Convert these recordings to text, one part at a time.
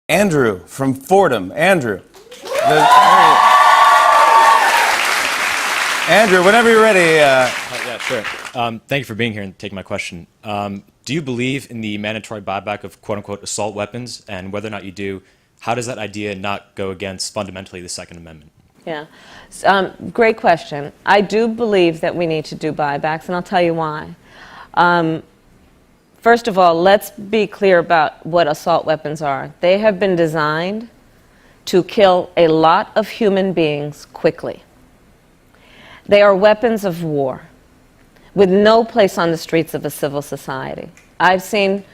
Andrew from Fordham. Andrew. Andrew, whenever you're ready. Yeah, sure. Thank you for being here and taking my question. Do you believe in the mandatory buyback of quote-unquote assault weapons? And whether or not you do, how does that idea not go against fundamentally the Second Amendment? Yeah, great question. I do believe that we need to do buybacks, and I'll tell you why. First of all, let's be clear about what assault weapons are. They have been designed to kill a lot of human beings quickly. They are weapons of war with no place on the streets of a civil society. I've seen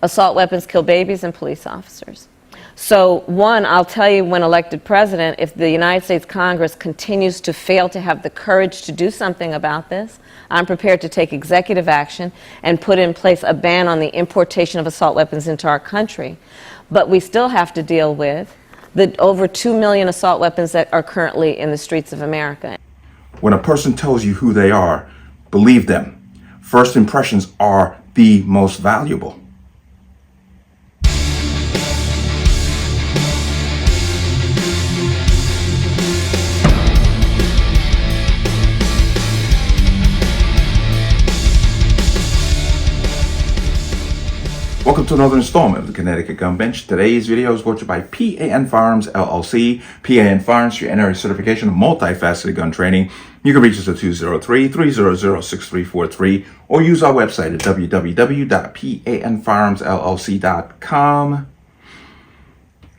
assault weapons kill babies and police officers. So one, I'll tell you, when elected president, if the United States Congress continues to fail to have the courage to do something about this, I'm prepared to take executive action and put in place a ban on the importation of assault weapons into our country. But we still have to deal with the over 2 million assault weapons that are currently in the streets of America. When a person tells you who they are, believe them. First impressions are the most valuable. Welcome to another installment of the Connecticut Gun Bench. Today's video is brought to you by P.A.N. Firearms, LLC. P.A.N. Firearms, your NRA certification of multifaceted gun training. You can reach us at 203-300-6343 or use our website at www.panfirearmsllc.com.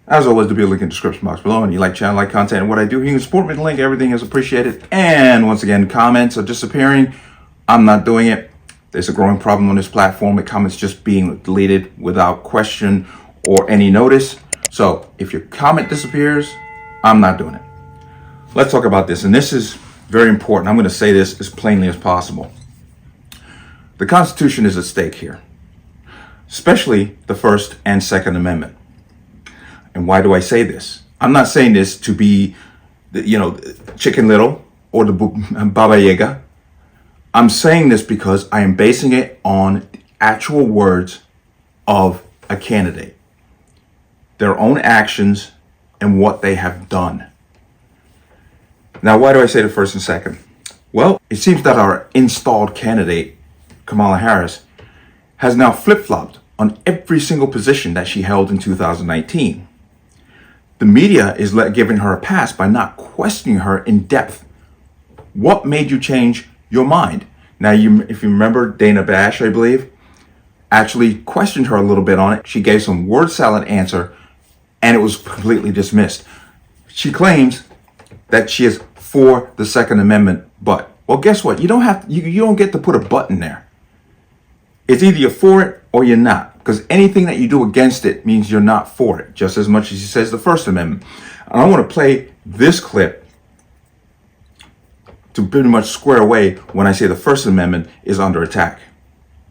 As always, there'll be a link in the description box below. And you like channel, like content, and what I do, you can support me with the link. Everything is appreciated. And once again, comments are disappearing. I'm not doing it. There's a growing problem on this platform with comments just being deleted without question or any notice. So if your comment disappears, I'm not doing it. Let's talk about this. And this is very important. I'm going to say this as plainly as possible. The Constitution is at stake here, especially the First and Second Amendment. And why do I say this? I'm not saying this to be, Chicken Little or the Baba Yaga. I'm saying this because I am basing it on actual words of a candidate, their own actions and what they have done. Now, why do I say the first and second? Well, it seems that our installed candidate, Kamala Harris, has now flip-flopped on every single position that she held in 2019. The media is giving her a pass by not questioning her in depth. What made you change your mind? Now, if you remember, Dana Bash, I believe, actually questioned her a little bit on it. She gave some word salad answer, and it was completely dismissed. She claims that she is for the Second Amendment, but well, guess what? You don't get to put a button there. It's either you're for it or you're not, because anything that you do against it means you're not for it, just as much as she says the First Amendment. And I want to play this clip to pretty much square away when I say the First Amendment is under attack.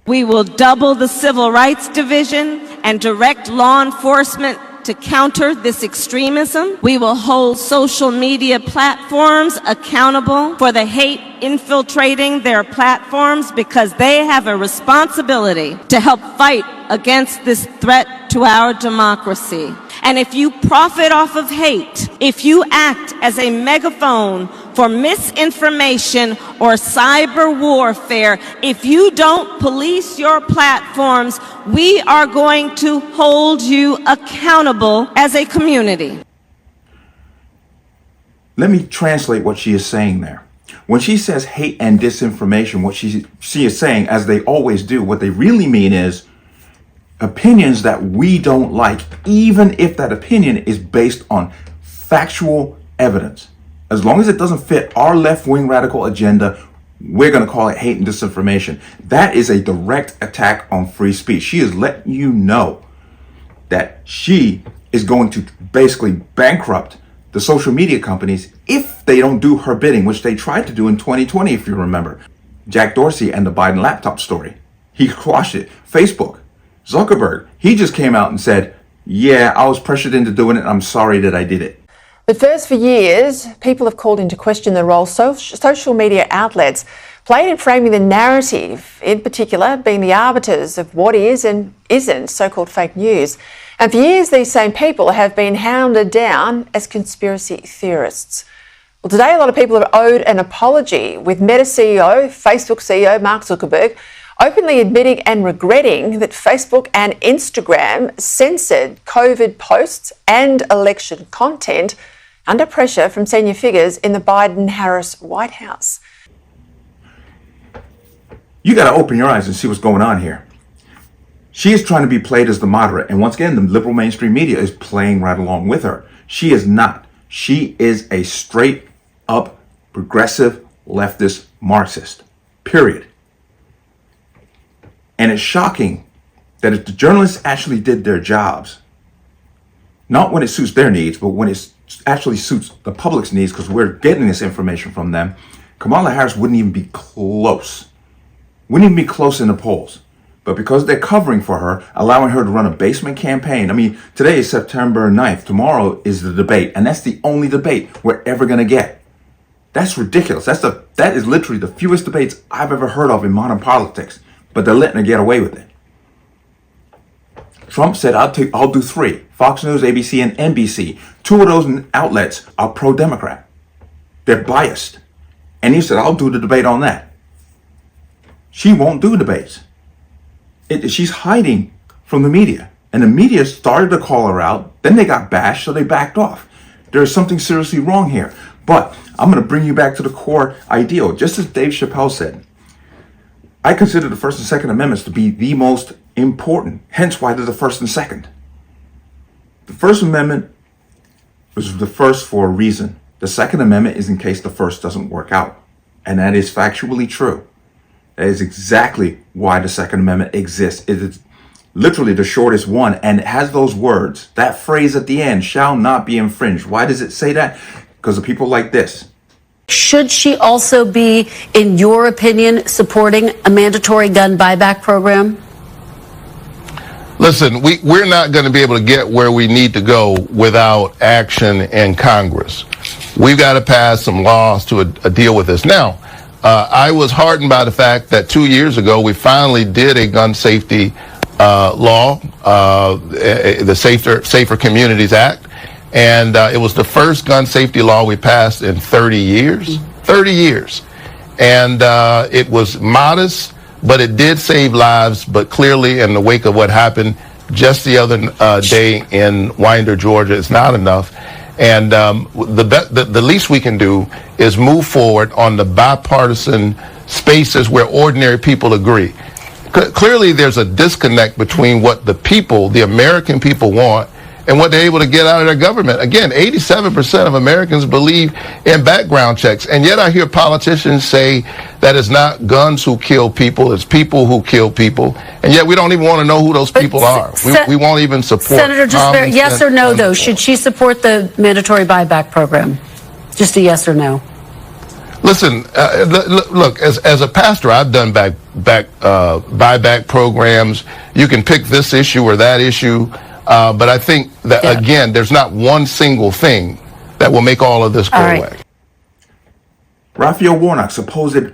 We will double the Civil Rights Division and direct law enforcement to counter this extremism. We will hold social media platforms accountable for the hate infiltrating their platforms, because they have a responsibility to help fight against this threat to our democracy. And if you profit off of hate, if you act as a megaphone for misinformation or cyber warfare, if you don't police your platforms, we are going to hold you accountable as a community. Let me translate what she is saying there. When she says hate and disinformation, what she is saying, as they always do, what they really mean is opinions that we don't like, even if that opinion is based on factual evidence. As long as it doesn't fit our left-wing radical agenda, we're going to call it hate and disinformation. That is a direct attack on free speech. She is letting you know that she is going to basically bankrupt the social media companies if they don't do her bidding, which they tried to do in 2020, if you remember. Jack Dorsey and the Biden laptop story. He quashed it. Facebook. Zuckerberg, he just came out and said, yeah, I was pressured into doing it. I'm sorry that I did it. But first, for years, people have called into question the role social media outlets played in framing the narrative, in particular being the arbiters of what is and isn't so-called fake news. And for years, these same people have been hounded down as conspiracy theorists. Well, today, a lot of people have owed an apology, with Meta CEO, Facebook CEO Mark Zuckerberg openly admitting and regretting that Facebook and Instagram censored COVID posts and election content under pressure from senior figures in the Biden-Harris White House. You got to open your eyes and see what's going on here. She is trying to be played as the moderate, and once again, the liberal mainstream media is playing right along with her. She is not. She is a straight up progressive leftist Marxist, period. And it's shocking that if the journalists actually did their jobs, not when it suits their needs, but when it actually suits the public's needs, because we're getting this information from them, Kamala Harris wouldn't even be close. Wouldn't even be close in the polls. But because they're covering for her, allowing her to run a basement campaign. I mean, today is September 9th. Tomorrow is the debate. And that's the only debate we're ever going to get. That's ridiculous. That is literally the fewest debates I've ever heard of in modern politics. But they're letting her get away with it. Trump said, I'll do 3. Fox News, ABC, and NBC. 2 of those outlets are pro-Democrat. They're biased. And he said, I'll do the debate on that. She won't do debates. She's hiding from the media. And the media started to call her out. Then they got bashed, so they backed off. There's something seriously wrong here. But I'm going to bring you back to the core ideal. Just as Dave Chappelle said, I consider the First and Second Amendments to be the most important. Hence why they're the first and second. The First Amendment was the first for a reason. The Second Amendment is in case the first doesn't work out. And that is factually true. That is exactly why the Second Amendment exists. It is literally the shortest one, and it has those words. That phrase at the end, shall not be infringed. Why does it say that? Because of people like this. Should she also be, in your opinion, supporting a mandatory gun buyback program? Listen, we're not going to be able to get where we need to go without action in Congress. We've got to pass some laws to deal with this. Now, I was heartened by the fact that 2 years ago we finally did a gun safety law, the Safer Communities Act. And it was the first gun safety law we passed in 30 years. 30 years. And it was modest, but it did save lives. But clearly, in the wake of what happened just the other day in Winder, Georgia, it's not enough. And the least we can do is move forward on the bipartisan spaces where ordinary people agree. Clearly, there's a disconnect between what the people, the American people, want and what they're able to get out of their government. Again, 87% of Americans believe in background checks. And yet I hear politicians say that it's not guns who kill people, it's people who kill people. And yet we don't even want to know who those people are. We won't even support. Senator, just yes or no, though. Should she support the mandatory buyback program? Just a yes or no. Listen, look, as a pastor, I've done buyback programs. You can pick this issue or that issue. But I think that, again, there's not one single thing that will make all of this go away. Raphael Warnock, supposed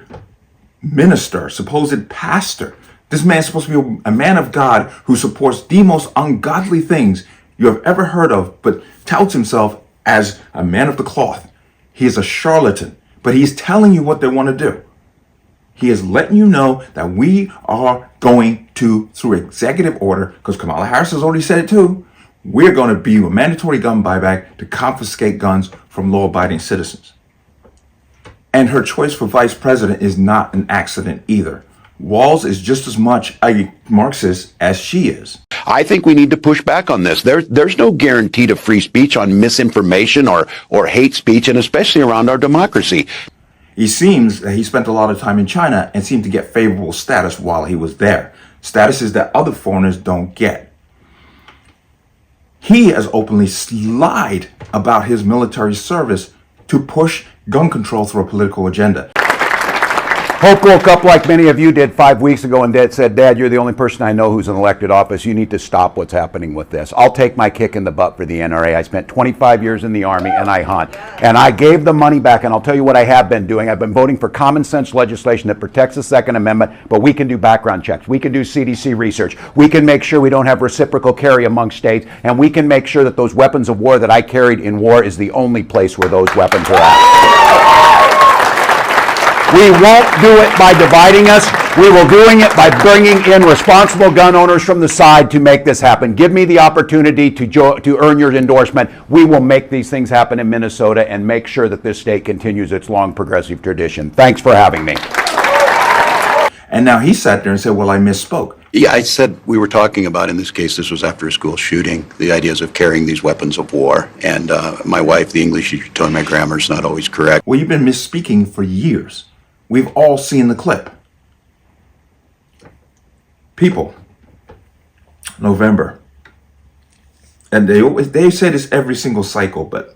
minister, supposed pastor. This man is supposed to be a man of God who supports the most ungodly things you have ever heard of, but touts himself as a man of the cloth. He is a charlatan, but he's telling you what they want to do. He is letting you know that we are going to, through executive order, because Kamala Harris has already said it too, we're going to be a mandatory gun buyback to confiscate guns from law-abiding citizens. And her choice for vice president is not an accident either. Walz is just as much a Marxist as she is. I think we need to push back on this. There's no guarantee to free speech on misinformation or hate speech, and especially around our democracy. He seems that he spent a lot of time in China and seemed to get favorable status while he was there. Statuses that other foreigners don't get. He has openly lied about his military service to push gun control through a political agenda. Hope woke up like many of you did 5 weeks ago and said, Dad, you're the only person I know who's in elected office. You need to stop what's happening with this. I'll take my kick in the butt for the NRA. I spent 25 years in the Army and I hunt. And I gave the money back, and I'll tell you what I have been doing. I've been voting for common sense legislation that protects the Second Amendment, but we can do background checks. We can do CDC research. We can make sure we don't have reciprocal carry among states, and we can make sure that those weapons of war that I carried in war is the only place where those weapons are at. We won't do it by dividing us. We will doing it by bringing in responsible gun owners from the side to make this happen. Give me the opportunity to earn your endorsement. We will make these things happen in Minnesota and make sure that this state continues its long progressive tradition. Thanks for having me. And now he sat there and said, well, I misspoke. Yeah, I said we were talking about, in this case, this was after a school shooting, the ideas of carrying these weapons of war. And my wife, the English teacher, told me my grammar is not always correct. Well, you've been misspeaking for years. We've all seen the clip. People, November. And they say this every single cycle, but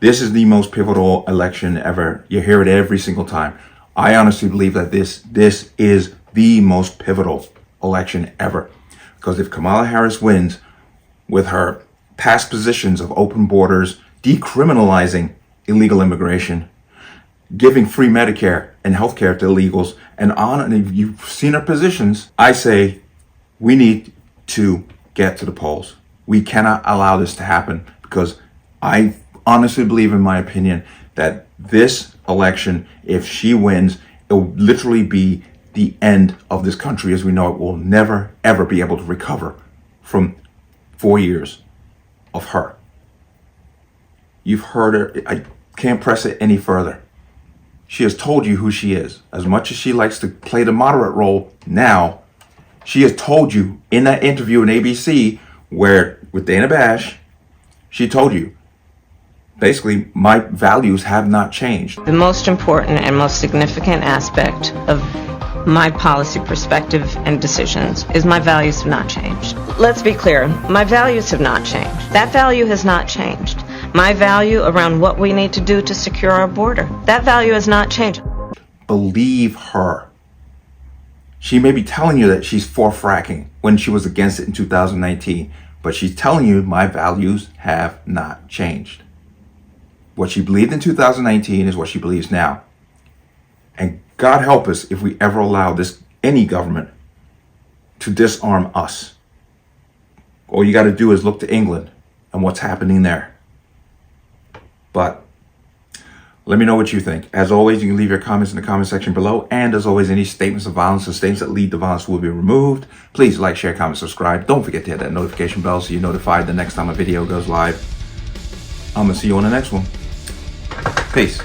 this is the most pivotal election ever. You hear it every single time. I honestly believe that this is the most pivotal election ever. Because if Kamala Harris wins with her past positions of open borders, decriminalizing illegal immigration, giving free Medicare and healthcare to illegals, and if you've seen her positions, I say we need to get to the polls. We cannot allow this to happen, because I honestly believe, in my opinion, that this election, if she wins, it will literally be the end of this country as we know it. Will never, ever be able to recover from 4 years of her. You've heard her. I can't press it any further. She has told you who she is. As much as she likes to play the moderate role now, she has told you in that interview in ABC where with Dana Bash, she told you, basically, my values have not changed. The most important and most significant aspect of my policy perspective and decisions is my values have not changed. Let's be clear, my values have not changed. That value has not changed. My value around what we need to do to secure our border, that value has not changed. Believe her. She may be telling you that she's for fracking when she was against it in 2019, but she's telling you my values have not changed. What she believed in 2019 is what she believes now. And God help us if we ever allow any government to disarm us. All you got to do is look to England and what's happening there. But let me know what you think. As always, you can leave your comments in the comment section below. And as always, any statements of violence or statements that lead to violence will be removed. Please like, share, comment, subscribe. Don't forget to hit that notification bell so you're notified the next time a video goes live. I'm going to see you on the next one. Peace.